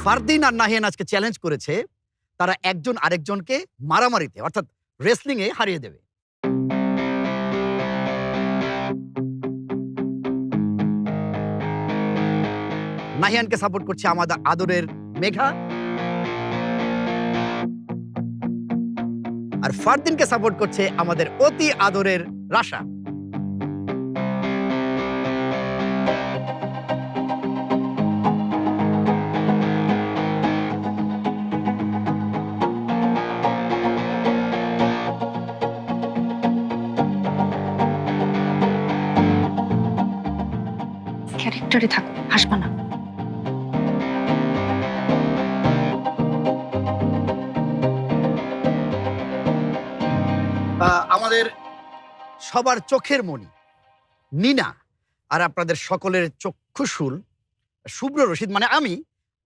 ফারদিন আর নাহিয়ান আজকে চ্যালেঞ্জ করেছে তারা একজন আরেকজনকে মারামারিতে অর্থাৎ রেসলিং এ হারিয়ে দেবে। নাহিয়ানকে সাপোর্ট করছে আমাদের আদরের মেঘা, আর ফারদিনকে সাপোর্ট করছে আমাদের অতি আদরের রাশা। ক্যারেক্টারে থাকো, হাসবা না। আমাদের সবার চোখের মণি নিনা আর আপনাদের সকলের চক্ষুশূল শুভ্র রশিদ মানে আমি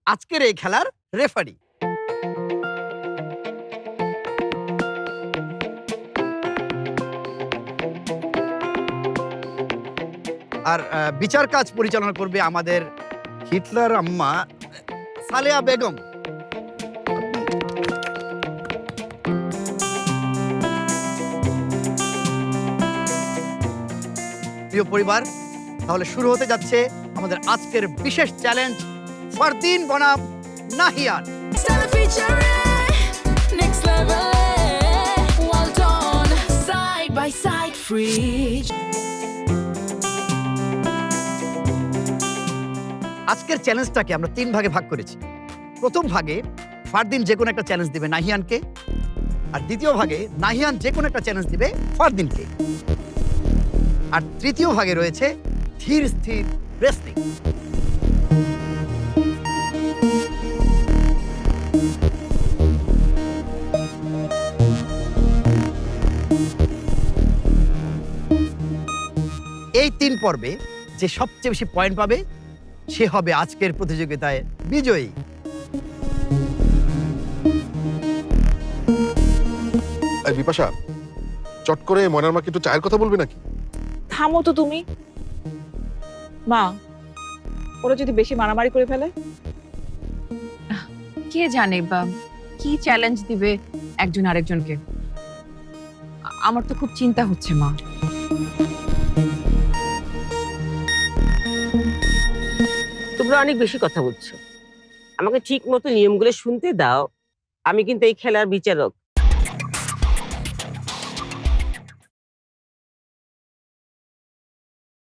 আজকের এই খেলার রেফারি। আর বিচার কাজ পরিচালনা করবে আমাদের হিটলার আম্মা সালেয়া বেগম। প্রিয় পরিবার, তাহলে শুরু হতে যাচ্ছে আমাদের আজকের বিশেষ চ্যালেঞ্জ ফারদিন বনাম নাহিয়ান। আজকের চ্যালেঞ্জটাকে আমরা 3 ভাগে ভাগ করেছি। প্রথম ভাগে ফারদিন যে কোনো একটা চ্যালেঞ্জ দিবে নাহিয়ানকে, আর দ্বিতীয় ভাগে নাহিয়ান যে কোনো একটা চ্যালেঞ্জ দিবে ফারদিনকে, আর তৃতীয় ভাগে রয়েছে ধীর স্থির রেসলিং। এই 3 পর্বে যে সবচেয়ে বেশি পয়েন্ট পাবে সে হবে আজকের প্রতিযোগিতায় বিজয়ী। বিপাশা, চট করে ময়নার মাকে একটু চায়ের কথা বলবে নাকি? থামো তো তুমি। মা, ওরা যদি বেশি মারামারি করে ফেলে? কে জানে বা কি চ্যালেঞ্জ দিবে একজন আরেকজনকে। আমার তো খুব চিন্তা হচ্ছে মা। তোমরা অনেক বেশি কথা বলছো, আমাকে ঠিক মতো নিয়মগুলো শুনতে দাও। আমি কিন্তু এই খেলার বিচারক,